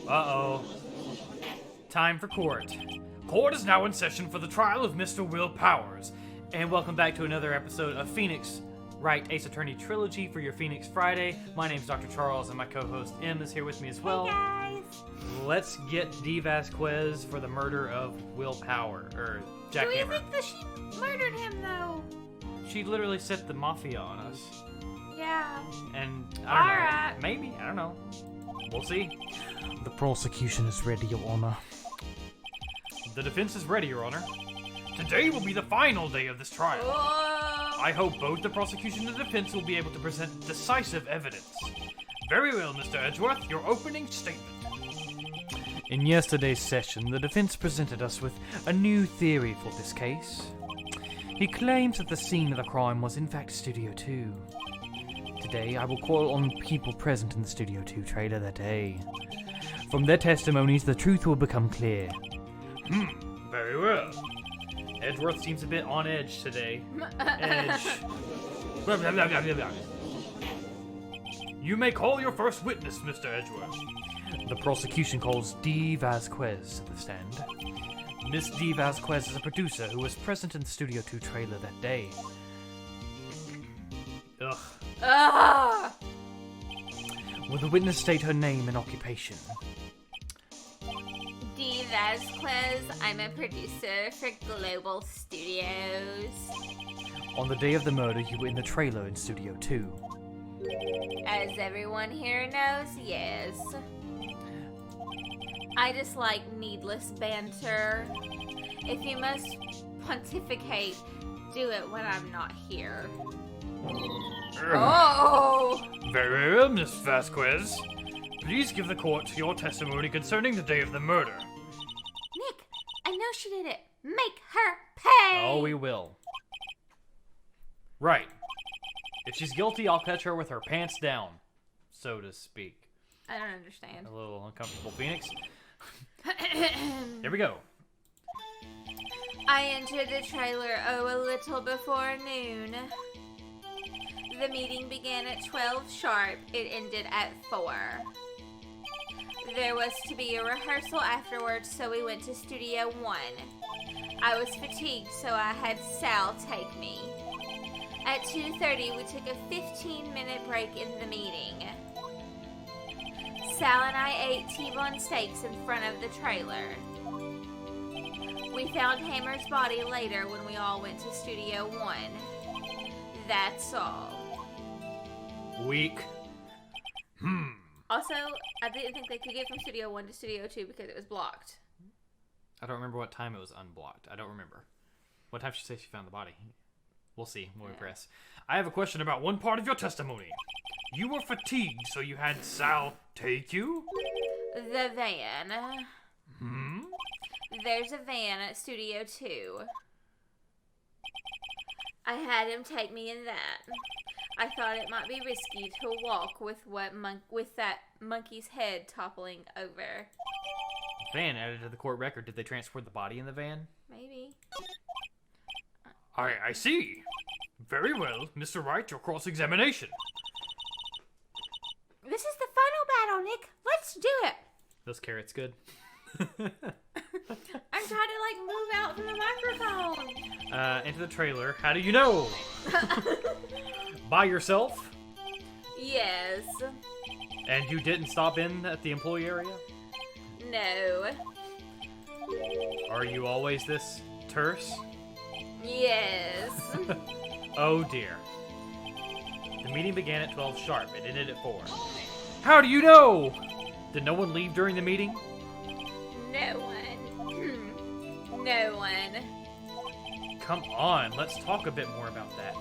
Uh-oh. Time for court. Court is now in session for the trial of Mr. Will Powers. And welcome back to another episode of Phoenix Wright Ace Attorney Trilogy for your Phoenix Friday. My name's Dr. Charles, and my co-host Em is here with me as well. Hey guys! Let's get Dee Vasquez for the murder of Will Power, or Jack Do you Hammer. think that she murdered him, though? She literally set the mafia on us. Yeah. And, I don't know. Alright. Maybe, I don't know. We'll see. The prosecution is ready, Your Honor. The defense is ready, Your Honor. Today will be the final day of this trial. Whoa. I hope both the prosecution and the defense will be able to present decisive evidence. Very well, Mr. Edgeworth, your opening statement. In yesterday's session, the defense presented us with a new theory for this case. He claims that the scene of the crime was in fact Studio 2. Today, I will call on people present in the Studio 2 trailer that day. From their testimonies, the truth will become clear. Very well. Edgeworth seems a bit on edge today. Edge. Blah, blah, blah, blah, blah, blah. You may call your first witness, Mr. Edgeworth. The prosecution calls Dee Vasquez to the stand. Miss Dee Vasquez is a producer who was present in the Studio 2 trailer that day. Ugh. Ugh. Will the witness state her name and occupation? Dee Vasquez, I'm a producer for Global Studios. On the day of the murder, you were in the trailer in Studio 2. As everyone here knows, yes. I just like needless banter. If you must pontificate, do it when I'm not here. Oh! Very well, Miss Vasquez. Please give the court your testimony concerning the day of the murder. Nick, I know she did it. Make her pay! Oh, we will. Right. If she's guilty, I'll catch her with her pants down, so to speak. I don't understand. A little uncomfortable, Phoenix. Here we go. I entered the trailer, a little before noon. The meeting began at 12 sharp. It ended at 4. There was to be a rehearsal afterwards, so we went to Studio 1. I was fatigued, so I had Sal take me. At 2:30, we took a 15-minute break in the meeting. Sal and I ate T-bone steaks in front of the trailer. We found Hammer's body later when we all went to Studio 1. That's all. Weak. Also, I didn't think they could get from Studio 1 to Studio 2 because it was blocked. I don't remember what time it was unblocked. I don't remember. What time did she say she found the body? We'll see. We'll regress. I have a question about one part of your testimony. You were fatigued, so you had Sal take you? The van. Hmm? There's a van at Studio 2. I had him take me in that. I thought it might be risky to walk with that monkey's head toppling over. Van added to the court record. Did they transport the body in the van? Maybe. I see. Very well, Mr. Wright, your cross-examination. This is the final battle, Nick. Let's do it. Those carrots good? I'm trying to, move out from the microphone. Into the trailer. How do you know? By yourself? Yes. And you didn't stop in at the employee area? No. Are you always this terse? Yes. Oh dear. The meeting began at 12 sharp. It ended at 4. How do you know? Did no one leave during the meeting? No one. No one. Come on, let's talk a bit more about that.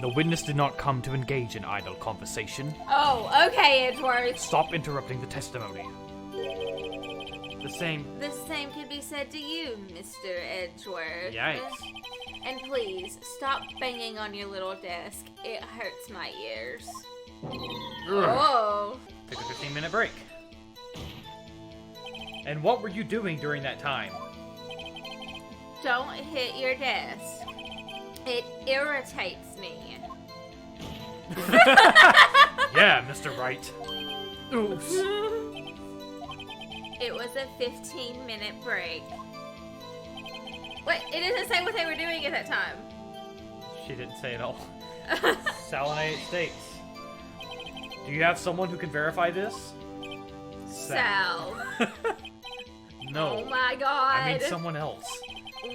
The witness did not come to engage in idle conversation. Oh, okay, Edgeworth. Stop interrupting the testimony. The same. The same could be said to you, Mr. Edgeworth. Yikes. And please, stop banging on your little desk. It hurts my ears. Oh. Took a 15-minute break. And what were you doing during that time? Don't hit your desk. It irritates me. Yeah, Mr. Wright. Oops. It was a 15-minute break. Wait, it doesn't say what they were doing at that time. She didn't say it all. Salinated steaks. Do you have someone who can verify this? Sal. No. Oh my god. I mean someone else.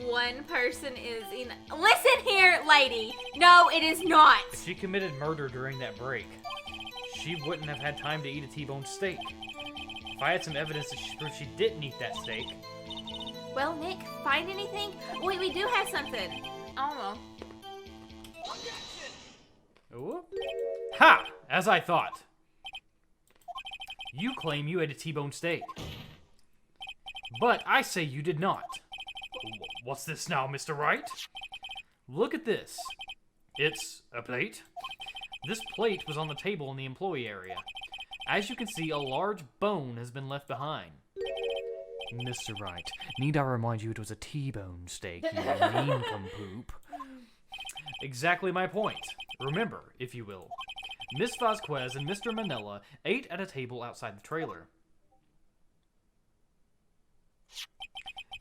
One person is in. Listen here, lady. No, it is not. If she committed murder during that break, she wouldn't have had time to eat a T-bone steak. If I had some evidence to prove she didn't eat that steak. Well, Nick, find anything? Wait, we do have something. Oh. Ooh. Ha! As I thought. You claim you ate a T-bone steak. But I say you did not. What's this now, Mr. Wright? Look at this. It's a plate. This plate was on the table in the employee area. As you can see, a large bone has been left behind. Mr. Wright, need I remind you it was a T-bone steak, you nincompoop. Exactly my point. Remember, if you will, Miss Vasquez and Mr. Manella ate at a table outside the trailer.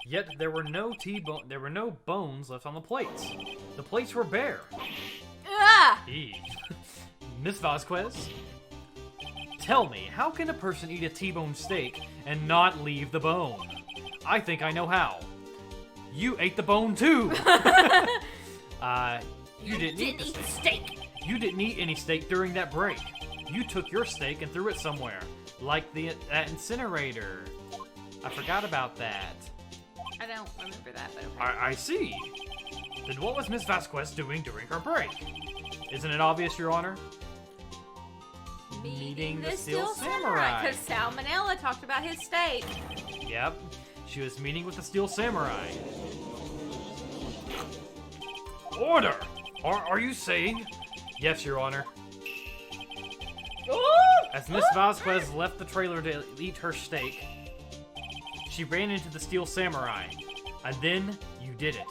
Yet there were no bones left on the plates. The plates were bare. Ah! Miss Vasquez, tell me, how can a person eat a T-bone steak and not leave the bone? I think I know how. You ate the bone too. You didn't eat the steak. You didn't eat any steak during that break. You took your steak and threw it somewhere, like that incinerator. I forgot about that. I don't remember that, but okay. I see. Then what was Miss Vasquez doing during her break? Isn't it obvious, Your Honor? Meeting the Steel Samurai. Because Salmonella talked about his steak. Yep. She was meeting with the Steel Samurai. Order! Are you saying? Yes, Your Honor. As Miss Vasquez left the trailer to eat her steak, she ran into the Steel Samurai, and then you did it.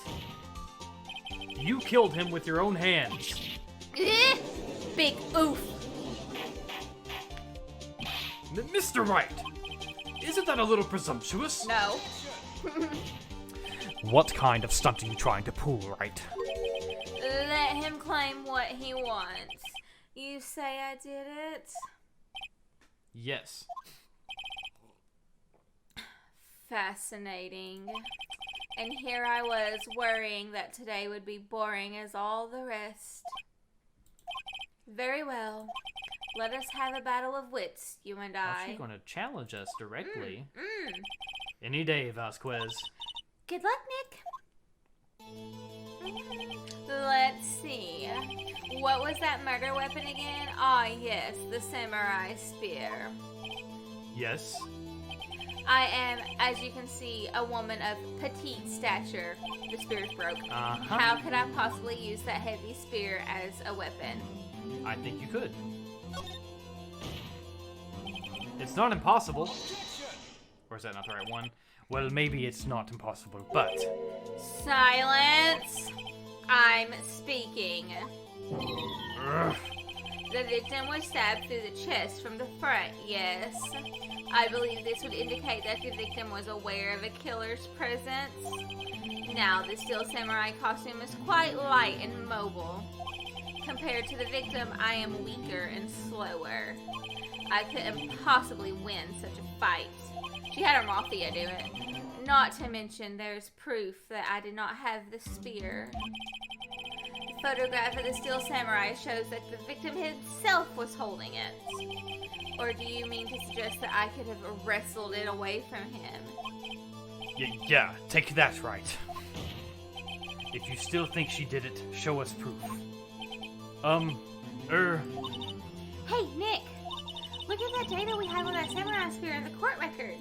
You killed him with your own hands. Big oof. Mr. Wright, isn't that a little presumptuous? No. What kind of stunt are you trying to pull, Wright? Let him claim what he wants. You say I did it? Yes. Fascinating. And here I was worrying that today would be boring as all the rest. Very well. Let us have a battle of wits, you and I. She's going to challenge us directly. Any day, Vasquez. Good luck, Nick. Let's see. What was that murder weapon again? Ah, yes, the samurai spear. Yes. I am, as you can see, a woman of petite stature. The spear's broke. Uh-huh. How could I possibly use that heavy spear as a weapon? I think you could. It's not impossible. Or is that not the right one? Well, maybe it's not impossible, but... Silence! I'm speaking. Ugh. The victim was stabbed through the chest from the front, yes. I believe this would indicate that the victim was aware of a killer's presence. Now, the Steel Samurai costume is quite light and mobile. Compared to the victim, I am weaker and slower. I couldn't possibly win such a fight. She had her Mafia do it. Not to mention, there's proof that I did not have the spear. The photograph of the Steel Samurai shows that the victim himself was holding it. Or do you mean to suggest that I could have wrestled it away from him? Yeah, take that right. If you still think she did it, show us proof. Hey, Nick! Look at that data we have on that samurai spear in the court record.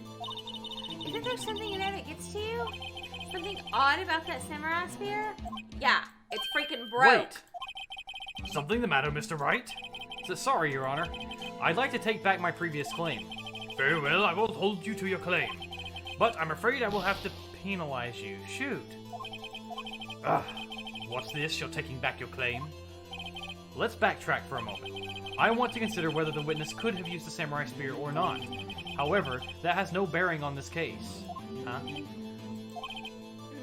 Isn't there something in there that gets to you? Something odd about that samurai spear? Yeah, it's freaking broke. Wait! Something the matter, Mr. Wright? Sorry, Your Honor. I'd like to take back my previous claim. Very well, I will hold you to your claim. But I'm afraid I will have to penalize you. Shoot. What's this? You're taking back your claim? Let's backtrack for a moment. I want to consider whether the witness could have used the samurai spear or not. However, that has no bearing on this case. Huh?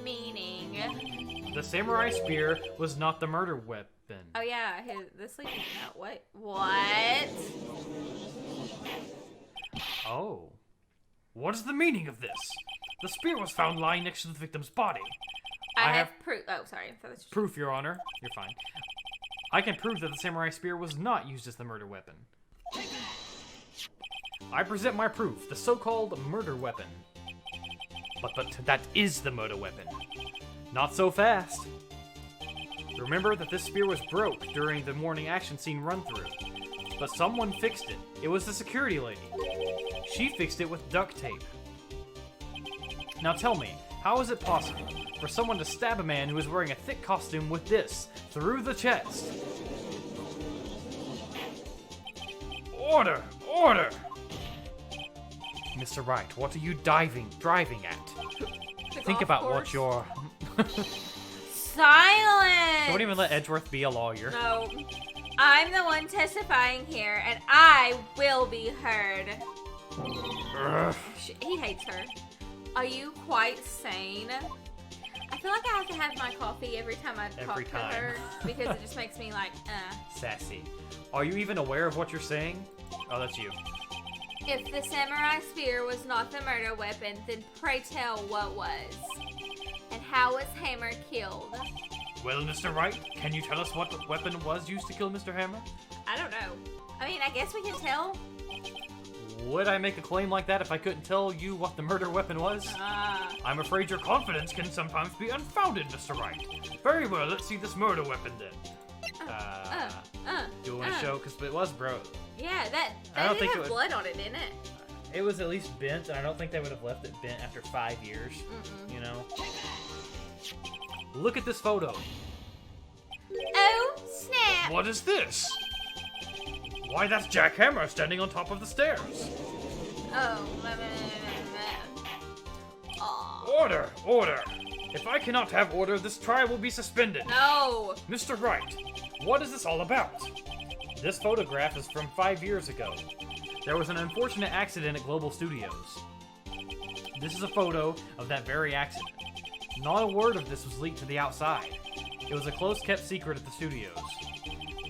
Meaning? The samurai spear was not the murder weapon. Oh yeah, the sleeping note. What? Oh. What is the meaning of this? The spear was found lying next to the victim's body. I have proof. Oh, sorry. Proof, Your Honor. You're fine. I can prove that the samurai spear was not used as the murder weapon. I present my proof, the so-called murder weapon. But that is the murder weapon. Not so fast. Remember that this spear was broke during the morning action scene run-through. But someone fixed it. It was the security lady. She fixed it with duct tape. Now tell me, how is it possible for someone to stab a man who is wearing a thick costume with this through the chest? Order! Order! Mr. Wright, what are you driving at? Think about what you're... Silence! Don't even let Edgeworth be a lawyer. No. I'm the one testifying here, and I will be heard. Ugh. He hates her. Are you quite sane? I feel like I have to have my coffee every time I talk to her because it just makes me like, Sassy. Are you even aware of what you're saying? Oh, that's you. If the samurai spear was not the murder weapon, then pray tell what was. And how was Hammer killed? Well, Mr. Wright, can you tell us what weapon was used to kill Mr. Hammer? I don't know. I mean, I guess we can tell. Would I make a claim like that if I couldn't tell you what the murder weapon was? I'm afraid your confidence can sometimes be unfounded, Mr. Wright. Very well, let's see this murder weapon then. Do you want to show? Because it was broke. Yeah, that did have blood on it, didn't it? It was at least bent, and I don't think they would have left it bent after 5 years. You know? Look at this photo. Oh, snap! What is this? Why, that's Jack Hammer standing on top of the stairs. Oh, Order! Order! If I cannot have order, this trial will be suspended. No! Mr. Wright, what is this all about? This photograph is from 5 years ago. There was an unfortunate accident at Global Studios. This is a photo of that very accident. Not a word of this was leaked to the outside. It was a close-kept secret at the studios.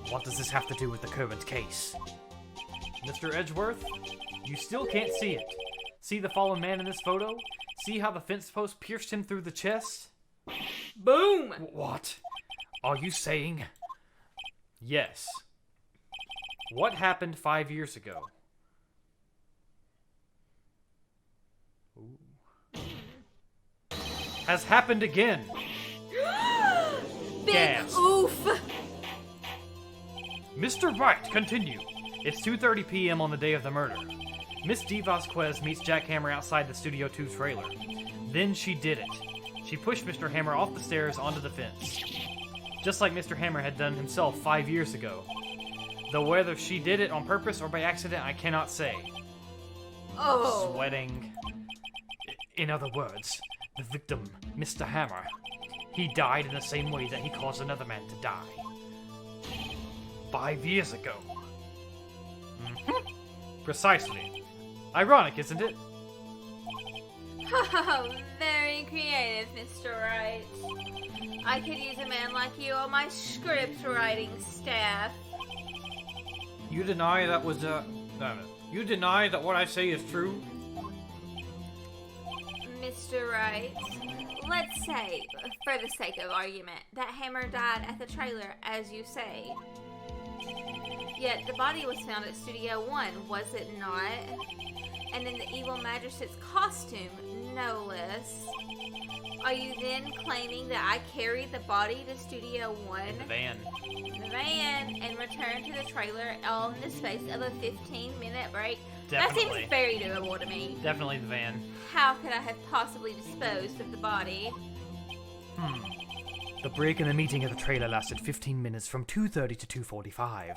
What does this have to do with the current case? Mr. Edgeworth, you still can't see it. See the fallen man in this photo? See how the fence post pierced him through the chest? Boom! What? Are you saying? Yes. What happened 5 years ago? Ooh. Has happened again. Big Gas. oof! Mr. Wright, continue. It's 2:30 p.m. on the day of the murder. Miss Dee Vasquez meets Jack Hammer outside the Studio 2 trailer. Then she did it. She pushed Mr. Hammer off the stairs onto the fence. Just like Mr. Hammer had done himself 5 years ago. Though whether she did it on purpose or by accident, I cannot say. Oh. Sweating. In other words, the victim, Mr. Hammer, he died in the same way that he caused another man to die. 5 years ago. Precisely. Ironic, isn't it? Oh, very creative, Mr. Wright. I could use a man like you on my script writing staff. You deny that was, you deny that what I say is true? Mr. Wright, let's say, for the sake of argument, that Hammer died at the trailer, as you say. Yet the body was found at Studio 1, was it not? And in the evil magistrate's costume, no less. Are you then claiming that I carried the body to Studio 1? The van. And returned to the trailer all in the space of a 15-minute break? Definitely. That seems very doable to me. Definitely the van. How could I have possibly disposed of the body? The break in the meeting at the trailer lasted 15 minutes from 2:30 to 2:45.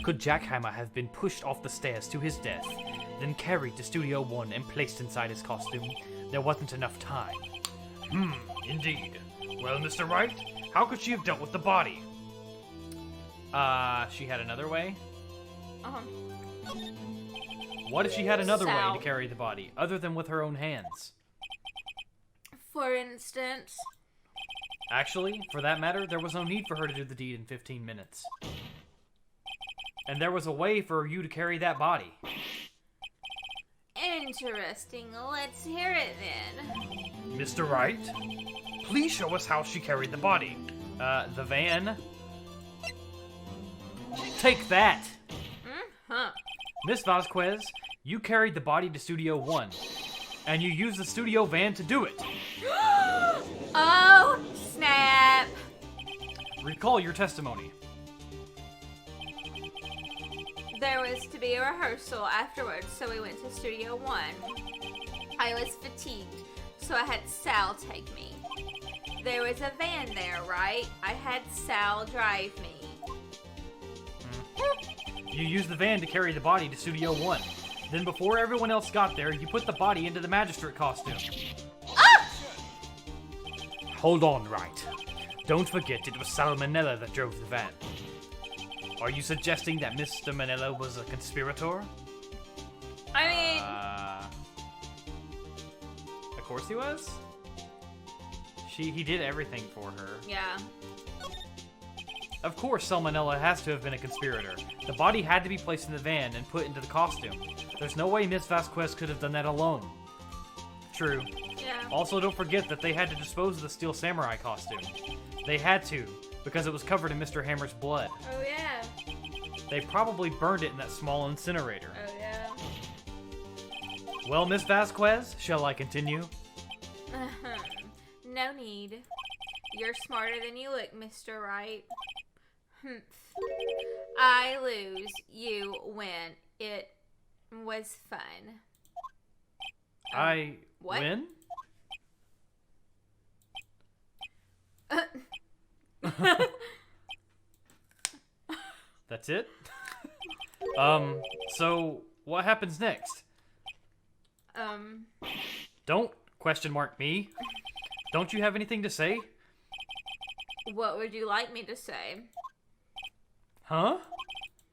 Could Jack Hammer have been pushed off the stairs to his death, then carried to Studio 1 and placed inside his costume? There wasn't enough time. Indeed. Well, Mr. Wright, how could she have dealt with the body? She had another way? Uh-huh. What if she had another way Sal. to carry the body, other than with her own hands? For instance, Actually, for that matter, there was no need for her to do the deed in 15 minutes. And there was a way for you to carry that body. interesting. Let's hear it then. Mr. Wright, please show us how she carried the body. The van. Take that! Huh. Miss Vasquez, you carried the body to Studio 1, and you used the studio van to do it. Oh, snap. Recall your testimony. There was to be a rehearsal afterwards, so we went to Studio 1. I was fatigued, so I had Sal take me. There was a van there, right? I had Sal drive me. You used the van to carry the body to Studio 1. Then before everyone else got there, you put the body into the magistrate costume. Ah! Hold on, Wright. Don't forget it was Salmonella that drove the van. Are you suggesting that Mr. Manella was a conspirator? I mean, Of course he was. He did everything for her. yeah. Of course Salmonella has to have been a conspirator. The body had to be placed in the van and put into the costume. There's no way Miss Vasquez could have done that alone. True. Yeah. Also, don't forget that they had to dispose of the Steel Samurai costume. They had to, because it was covered in Mr. Hammer's blood. Oh, yeah. They probably burned it in that small incinerator. Oh, yeah. Well, Miss Vasquez, shall I continue? No need. You're smarter than you look, Mr. Wright. Humph. I lose, you win. It was fun. I what? win? That's it? So what happens next? Don't question mark me. Don't you have anything to say? What would you like me to say? Huh?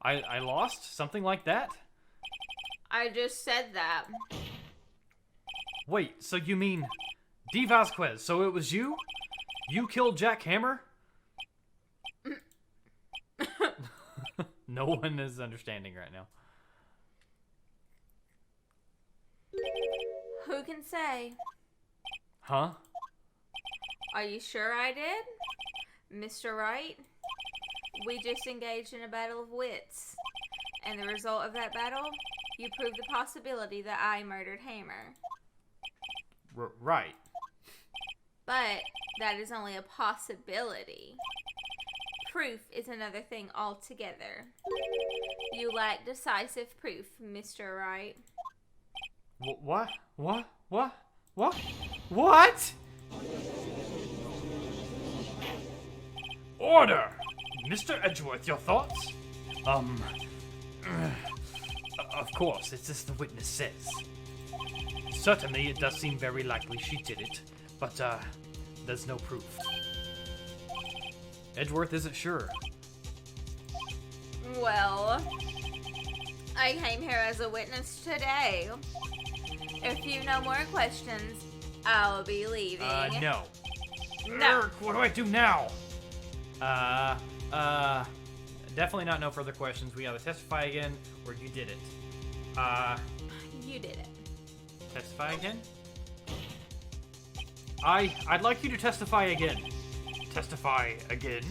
I lost? Something like that? I just said that. Wait, so you mean Dee Vasquez, so it was you? You killed Jack Hammer? No one is understanding right now. Who can say? Huh? Are you sure I did? Mr. Wright? We just engaged in a battle of wits. And the result of that battle, you proved the possibility that I murdered Hammer. Right. But that is only a possibility. Proof is another thing altogether. You lack decisive proof, Mr. Wright. What? What? What? What? What? Order! Mr. Edgeworth, your thoughts? Of course, it's as the witness says. Certainly, it does seem very likely she did it, but, there's no proof. Edgeworth isn't sure. Well, I came here as a witness today. If you know more questions, I'll be leaving. No. No. Urgh, what do I do now? Definitely not no further questions. We either testify again, or you did it. You did it. Testify again? I'd like you to testify again. Testify again?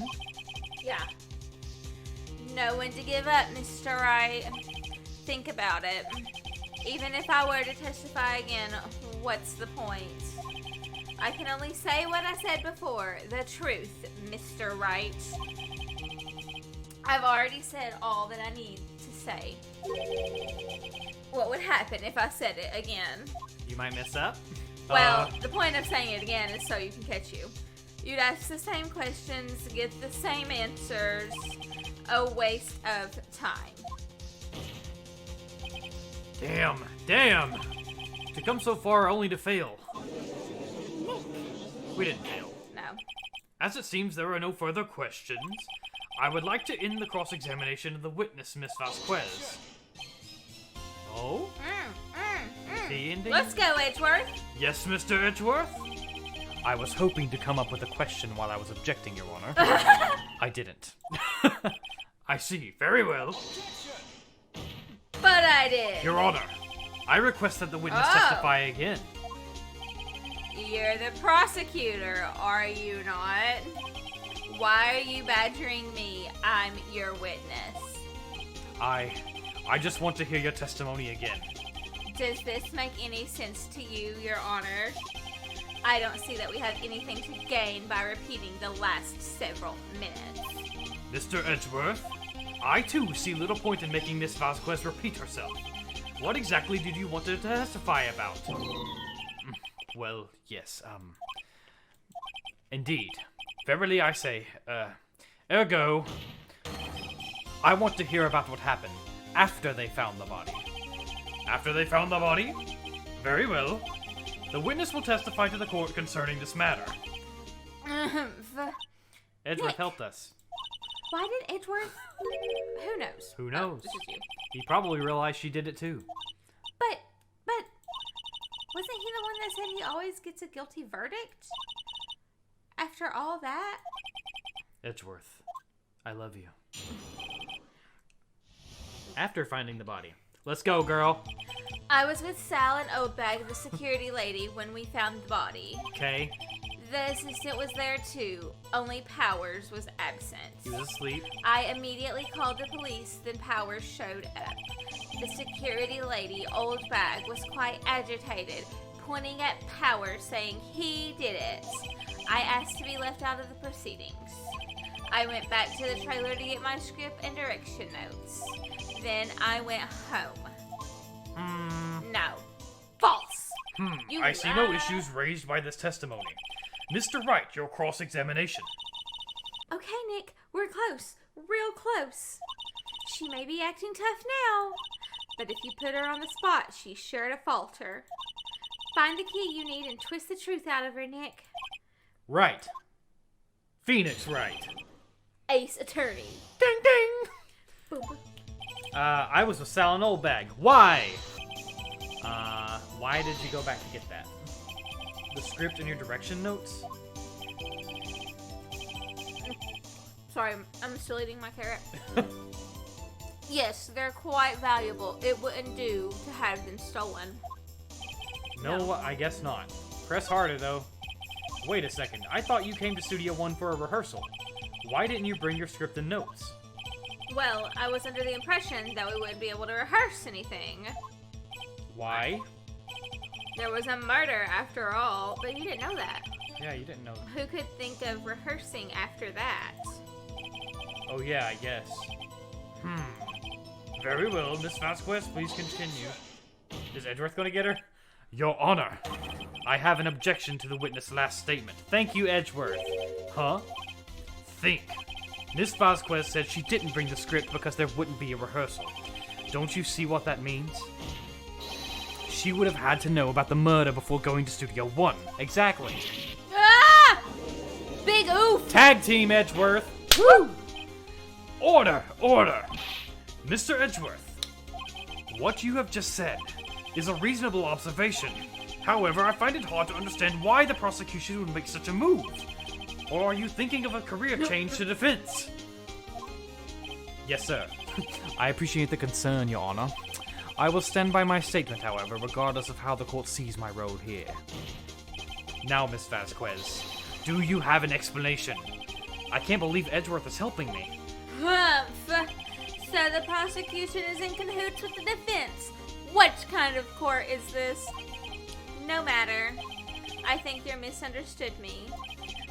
Yeah. Know when to give up, Mr. Wright. Think about it. Even if I were to testify again, what's the point? I can only say what I said before. The truth, Mr. Wright. I've already said all that I need to say. What would happen if I said it again? You might mess up. Well, the point of saying it again is so you can catch you. You'd ask the same questions, get the same answers. A waste of time. Damn. To come so far only to fail. We didn't fail. No. As it seems there are no further questions, I would like to end the cross-examination of the witness, Miss Vasquez. Oh? The ending? Let's go, Edgeworth. Yes, Mr. Edgeworth? I was hoping to come up with a question while I was objecting, Your Honor. I didn't. I see. Very well. But I did. Your Honor, I request that the witness testify again. You're the prosecutor, are you not? Why are you badgering me? I'm your witness. I just want to hear your testimony again. Does this make any sense to you, Your Honor? I don't see that we have anything to gain by repeating the last several minutes. Mr. Edgeworth, I too see little point in making Miss Vasquez repeat herself. What exactly did you want to testify about? Well, yes, indeed. Verily I say, ergo, I want to hear about what happened after they found the body. After they found the body? Very well. The witness will testify to the court concerning this matter. Edgeworth Nick. helped us. Why did Edgeworth? Who knows? Who knows? Oh, this is you. He probably realized she did it too. But, wasn't he the one that said he always gets a guilty verdict? After all that? Edgeworth, I love you. After finding the body. Let's go, girl. I was with Sal and Oldbag, the security lady, when we found the body. Okay. The assistant was there too, only Powers was absent. He was asleep. I immediately called the police, then Powers showed up. The security lady, Oldbag, was quite agitated, pointing at Powers, saying he did it. I asked to be left out of the proceedings. I went back to the trailer to get my script and direction notes. Then I went home. No. False. You I see no lie. issues raised by this testimony. Mr. Wright, your cross-examination. Okay, Nick, we're close. Real close. She may be acting tough now, but if you put her on the spot, she's sure to falter. Find the key you need and twist the truth out of her, Nick. Right. Phoenix Wright. Ace Attorney. Ding ding! Boom. I was with Sal and Oldbag. Why? Why did you go back to get that? The script and your direction notes? Sorry, I'm still eating my carrot. Yes, they're quite valuable. It wouldn't do to have them stolen. No, I guess not. Press harder, though. Wait a second. I thought you came to Studio One for a rehearsal. Why didn't you bring your script and notes? Well, I was under the impression that we wouldn't be able to rehearse anything. Why? There was a murder after all, but you didn't know that. Yeah, you didn't know. Who could think of rehearsing after that? Oh yeah, I guess. Very well, Miss Vasquez, please continue. Is Edgeworth gonna get her? Your Honor, I have an objection to the witness' last statement. Thank you, Edgeworth. Huh? Think. Miss Vasquez said she didn't bring the script because there wouldn't be a rehearsal. Don't you see what that means? She would have had to know about the murder before going to Studio One. Exactly. Ah! Big oof! Tag team, Edgeworth! Woo! Order! Order! Mr. Edgeworth, what you have just said is a reasonable observation. However, I find it hard to understand why the prosecution would make such a move. Or are you thinking of a career change to defense? Yes, sir. I appreciate the concern, Your Honor. I will stand by my statement, however, regardless of how the court sees my role here. Now, Miss Vasquez, do you have an explanation? I can't believe Edgeworth is helping me. Humph! So the prosecution is in cahoots with the defense. What kind of court is this? No matter. I think you misunderstood me.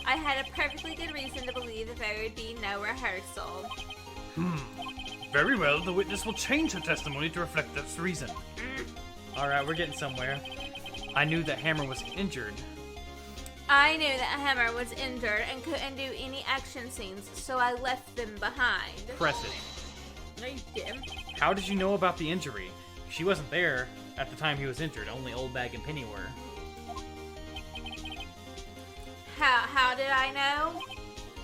I had a perfectly good reason to believe that there would be no rehearsal. Very well, the witness will change her testimony to reflect this reason. Alright, we're getting somewhere. I knew that Hammer was injured. I knew that Hammer was injured and couldn't do any action scenes, so I left them behind. Press it. No, you didn't. How did you know about the injury? She wasn't there at the time he was injured. Only Oldbag and Penny were. How did I know?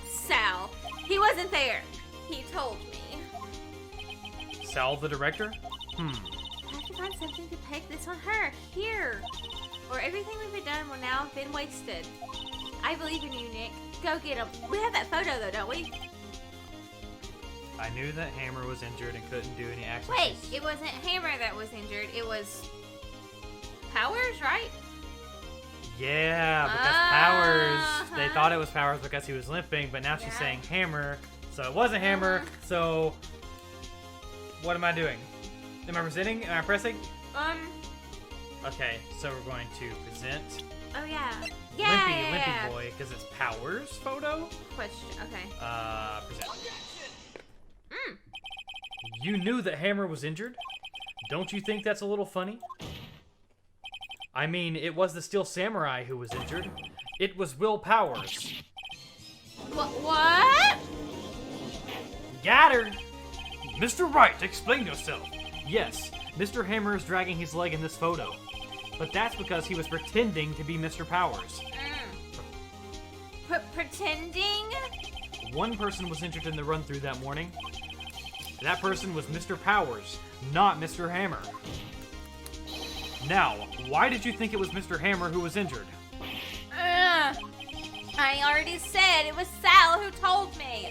Sal. He wasn't there. He told me. Sal, the director? I have to find something to peg this on her. Here. Or everything we've done will now have been wasted. I believe in you, Nick. Go get him. We have that photo, though, don't we? I knew that Hammer was injured and couldn't do any action. Wait, it wasn't Hammer that was injured. It was Powers, right? Yeah, because Powers, they thought it was Powers because he was limping, but now she's saying Hammer, so it wasn't Hammer, so what am I doing? Am I presenting? Am I pressing? Okay, so we're going to present Oh, yeah. Limpy Boy, because it's Powers' photo? Question, okay. Present. You knew that Hammer was injured? Don't you think that's a little funny? I mean, it was the Steel Samurai who was injured. It was Will Powers. What? Got her! Mr. Wright, explain yourself. Yes, Mr. Hammer is dragging his leg in this photo. But that's because he was pretending to be Mr. Powers. Pretending? One person was injured in the run-through that morning. That person was Mr. Powers, not Mr. Hammer. Now, why did you think it was Mr. Hammer who was injured? I already said it was Sal who told me.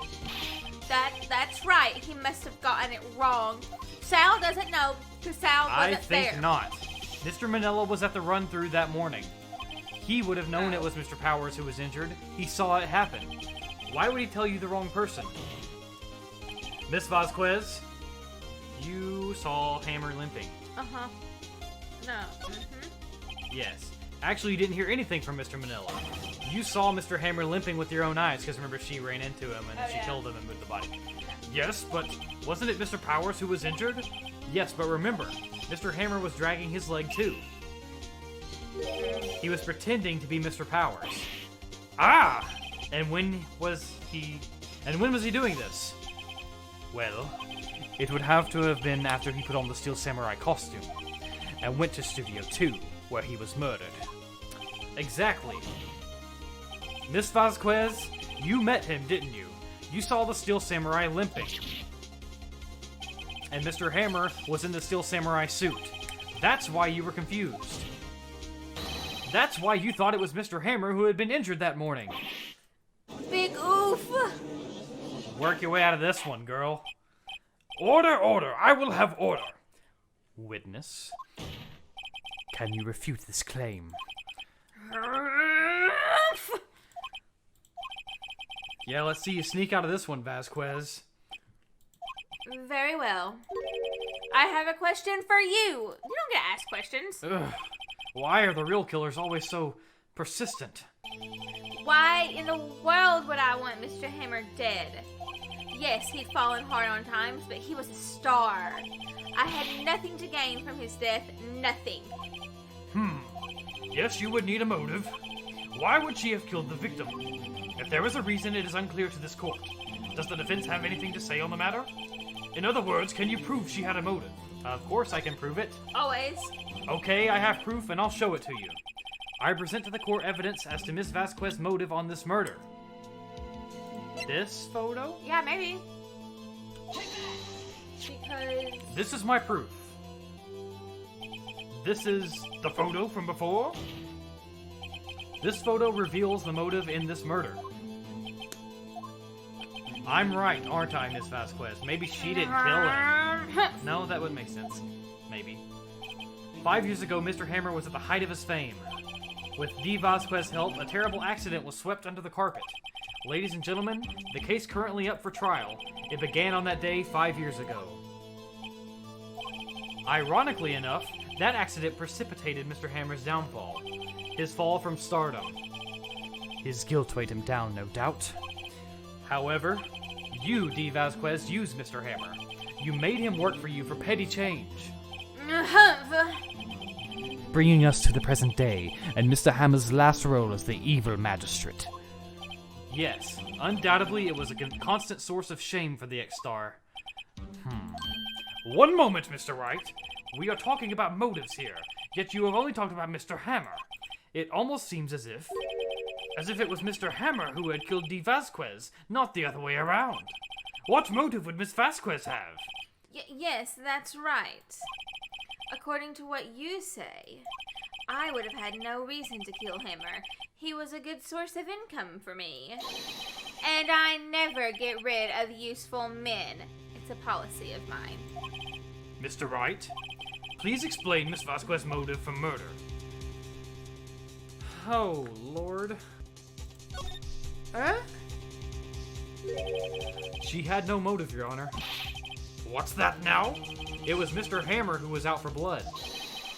That's right. He must have gotten it wrong. Sal doesn't know because Sal wasn't there. I think not. Mr. Manila was at the run-through that morning. He would have known it was Mr. Powers who was injured. He saw it happen. Why would he tell you the wrong person? Miss Vasquez, you saw Hammer limping. Uh-huh. No. Yes. Actually, you didn't hear anything from Mr. Manila. You saw Mr. Hammer limping with your own eyes, because remember, she ran into him and she killed him and moved the body. Yes, but wasn't it Mr. Powers who was injured? Yes, but remember, Mr. Hammer was dragging his leg too. He was pretending to be Mr. Powers. Ah! And when was he doing this? Well, it would have to have been after he put on the Steel Samurai costume and went to Studio 2, where he was murdered. Exactly. Miss Vasquez, you met him, didn't you? You saw the Steel Samurai limping. And Mr. Hammer was in the Steel Samurai suit. That's why you were confused. That's why you thought it was Mr. Hammer who had been injured that morning. Big oof. Work your way out of this one, girl. Order, order! I will have order! Witness, can you refute this claim? Yeah, let's see you sneak out of this one, Vasquez. Very well. I have a question for you. You don't get to ask questions. Ugh. Why are the real killers always so persistent? Why in the world would I want Mr. Hammer dead? Yes, he'd fallen hard on times, but he was a star. I had nothing to gain from his death, nothing. Yes, you would need a motive. Why would she have killed the victim? If there is a reason, it is unclear to this court. Does the defense have anything to say on the matter? In other words, can you prove she had a motive? Of course I can prove it. Always. Okay, I have proof and I'll show it to you. I present to the court evidence as to Miss Vasquez's motive on this murder. This photo? Yeah, maybe. Because... This is my proof. This is the photo from before. This photo reveals the motive in this murder. I'm right, aren't I, Miss Vasquez? Maybe she didn't kill him. No, that would make sense. Maybe. 5 years ago, Mr. Hammer was at the height of his fame. With Dee Vasquez's help, a terrible accident was swept under the carpet. Ladies and gentlemen, the case currently up for trial. It began on that day 5 years ago. Ironically enough, that accident precipitated Mr. Hammer's downfall. His fall from stardom. His guilt weighed him down, no doubt. However, you, Dee Vasquez, used Mr. Hammer. You made him work for you for petty change. Bringing us to the present day, and Mr. Hammer's last role as the evil magistrate. Yes, undoubtedly it was a constant source of shame for the ex-star. One moment, Mr. Wright. We are talking about motives here, yet you have only talked about Mr. Hammer. It almost seems as if it was Mr. Hammer who had killed Dee Vasquez, not the other way around. What motive would Miss Vasquez have? Yes, that's right. According to what you say, I would have had no reason to kill Hammer. He was a good source of income for me. And I never get rid of useful men. It's a policy of mine. Mr. Wright, please explain Miss Vasquez's motive for murder. Oh, Lord. Huh? She had no motive, Your Honor. What's that now? It was Mr. Hammer who was out for blood.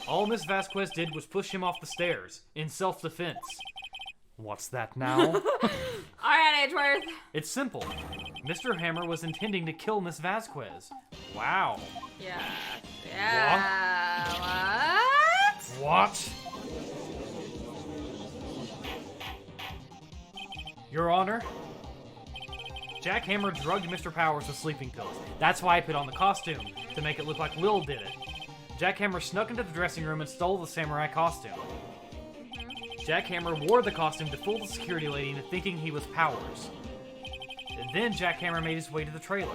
All Miss Vasquez did was push him off the stairs, in self-defense. What's that now? Alright, Edgeworth. It's simple. Mr. Hammer was intending to kill Miss Vasquez. Wow. Yeah. What? What? Your Honor, Jack Hammer drugged Mr. Powers with sleeping pills. That's why I put on the costume, to make it look like Will did it. Jack Hammer snuck into the dressing room and stole the samurai costume. Jack Hammer wore the costume to fool the security lady into thinking he was Powers. And then Jack Hammer made his way to the trailer.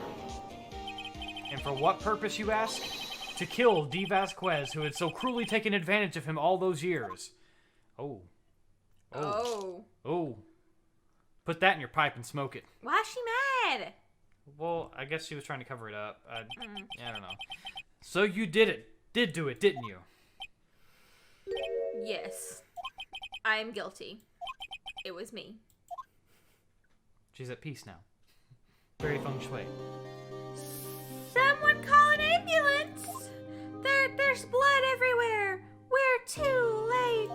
And for what purpose, you ask? To kill Dee Vasquez, who had so cruelly taken advantage of him all those years. Oh. Oh. Put that in your pipe and smoke it. Why is she mad? Well, I guess she was trying to cover it up. I don't know. So you did do it, didn't you? Yes. I am guilty. It was me. She's at peace now. Very feng shui. Someone call an ambulance! There's blood everywhere! We're too late!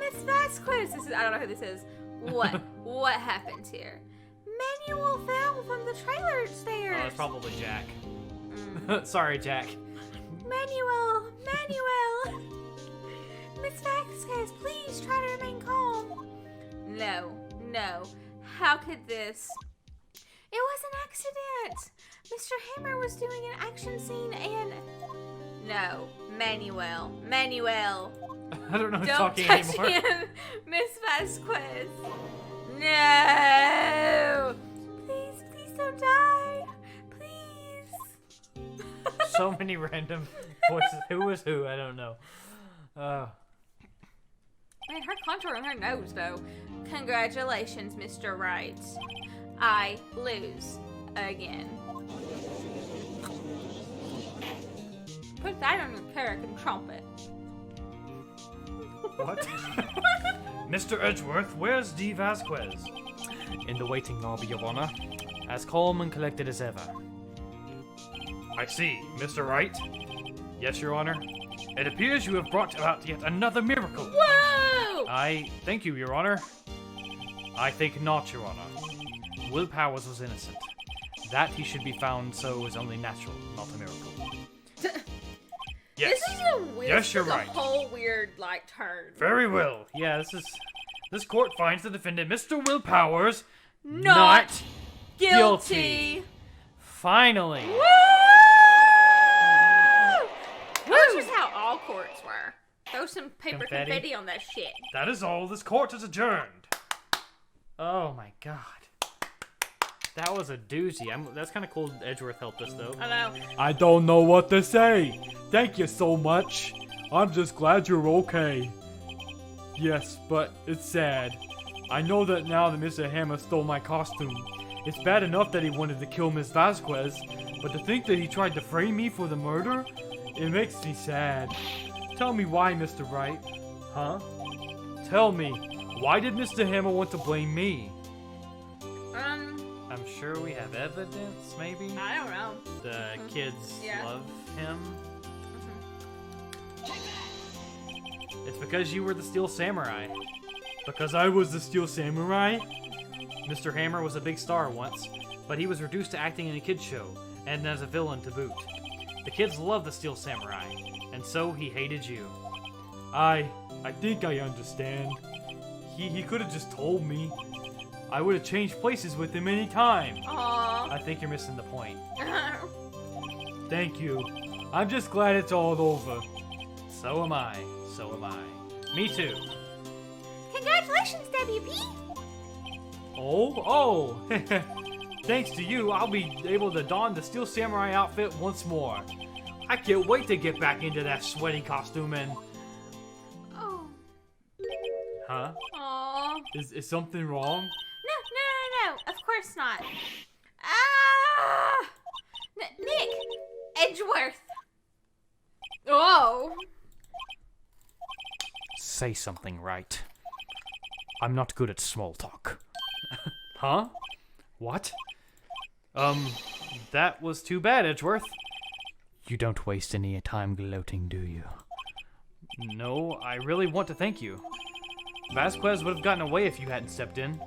Miss Vasquez! I don't know who this is. What happened here? Manuel fell from the trailer stairs! Oh, it's probably Jack. Sorry, Jack. Manuel! Miss Vasquez, please try to remain calm. No. How could this? It was an accident. Mr. Hammer was doing an action scene and... No, Manuel. I don't know who's Don't talking touch anymore. him, Miss Vasquez. No. Please don't die. Please. So many random voices. Who was who? I don't know. Man, her contour on her nose, though. Congratulations, Mr. Wright. I lose again. Put that on your American trumpet. What? Mr. Edgeworth, where's Dee Vasquez? In the waiting lobby, Your Honor. As calm and collected as ever. I see. Mr. Wright? Yes, Your Honor. It appears you have brought about yet another miracle. Whoa! I thank you, Your Honor. I think not, Your Honor. Will Powers was innocent. That he should be found so is only natural, not a miracle. Yes. This is a weird, Yes, you're a right. whole weird, turn. Very well. Yeah, this court finds the defendant, Mr. Will Powers, Not guilty. Finally. Woo! That's just how all courts were. Throw some paper confetti on that shit. That is all. This court is adjourned. Oh my god. That was a doozy. That's kind of cool Edgeworth helped us, though. I know. I don't know what to say. Thank you so much. I'm just glad you're okay. Yes, but it's sad. I know that now that Mr. Hammer stole my costume. It's bad enough that he wanted to kill Miss Vasquez, but to think that he tried to frame me for the murder? It makes me sad. Tell me why, Mr. Wright. Huh? Tell me, why did Mr. Hammer want to blame me? I'm sure we have evidence, maybe? I don't know. The kids love him. It's because you were the Steel Samurai. Because I was the Steel Samurai? Mr. Hammer was a big star once, but he was reduced to acting in a kids show, and as a villain to boot. The kids loved the Steel Samurai, and so he hated you. I think I understand. He could have just told me. I would have changed places with him any time. Aww. I think you're missing the point. Thank you. I'm just glad it's all over. So am I. Me too. Congratulations, WP. Oh. Thanks to you, I'll be able to don the Steel Samurai outfit once more. I can't wait to get back into that sweaty costume and... Oh. Huh? Aw. Is something wrong? No. Of course not. Ah! Nick! Edgeworth! Oh! Say something, Wright. I'm not good at small talk. Huh? What? That was too bad, Edgeworth. You don't waste any time gloating, do you? No, I really want to thank you. Vasquez would have gotten away if you hadn't stepped in.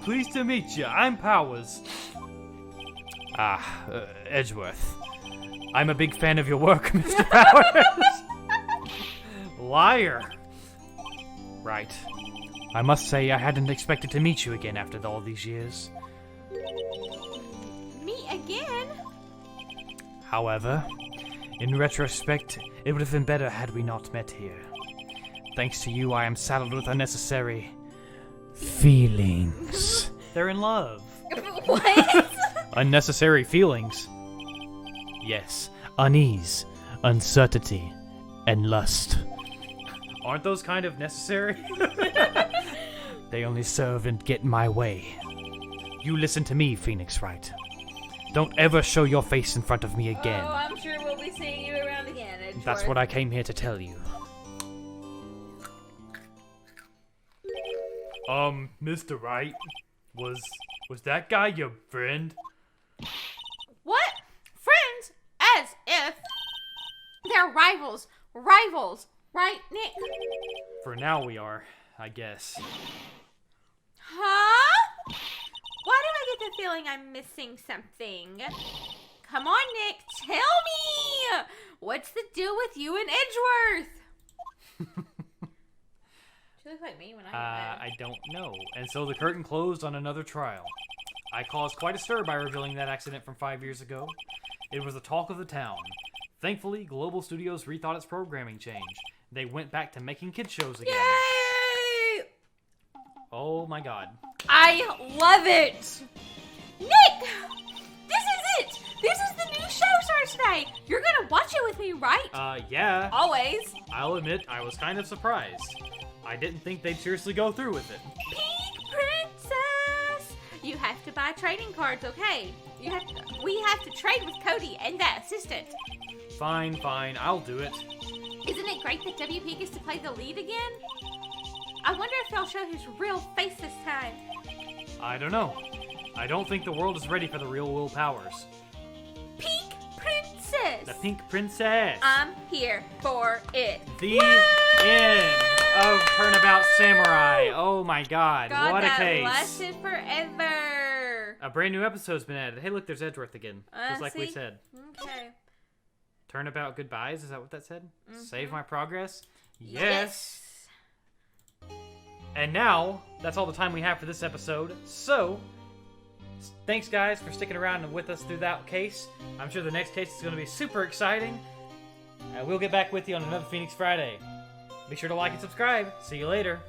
Pleased to meet you. I'm Powers. Edgeworth. I'm a big fan of your work, Mr. Powers. Liar. Right. I must say I hadn't expected to meet you again after all these years. Me again? However, in retrospect, it would have been better had we not met here. Thanks to you, I am saddled with unnecessary feelings. They're in love. What? Unnecessary feelings. Yes, unease, uncertainty, and lust. Aren't those kind of necessary? They only serve and get in my way. You listen to me, Phoenix Wright. Don't ever show your face in front of me again. Oh, I'm sure we'll be seeing you around again, Edgeworth. That's what I came here to tell you. Mr. Wright, was that guy your friend? What? Friends? As if. They're rivals. Rivals. Right, Nick? For now we are, I guess. Huh? Why do I get the feeling I'm missing something? Come on, Nick, tell me! What's the deal with you and Edgeworth? She looks like me when I get mad. I don't know. And so the curtain closed on another trial. I caused quite a stir by revealing that accident from 5 years ago. It was the talk of the town. Thankfully, Global Studios rethought its programming change. They went back to making kid shows again. Yay! Oh my god. I love it! Nick! This is it! This is the new show starts tonight! You're gonna watch it with me, right? Yeah. Always. I'll admit, I was kind of surprised. I didn't think they'd seriously go through with it. Pink Princess! You have to buy trading cards, okay? We have to trade with Cody and that assistant. Fine, I'll do it. Isn't it great that WP gets to play the lead again? I wonder if they'll show his real face this time. I don't know. I don't think the world is ready for the real Will Powers. Pink Princess! The Pink Princess! I'm here for it. The end of Turnabout Samurai. Oh my god, what a case. That lasted forever. A brand new episode's been added. Hey look, there's Edgeworth again. Just like we see? said. Okay. Turnabout goodbyes, is that what that said? Save my progress? Yes. And now, that's all the time we have for this episode. So, thanks guys for sticking around and with us through that case. I'm sure the next case is going to be super exciting. And we'll get back with you on another Phoenix Friday. Be sure to like and subscribe. See you later.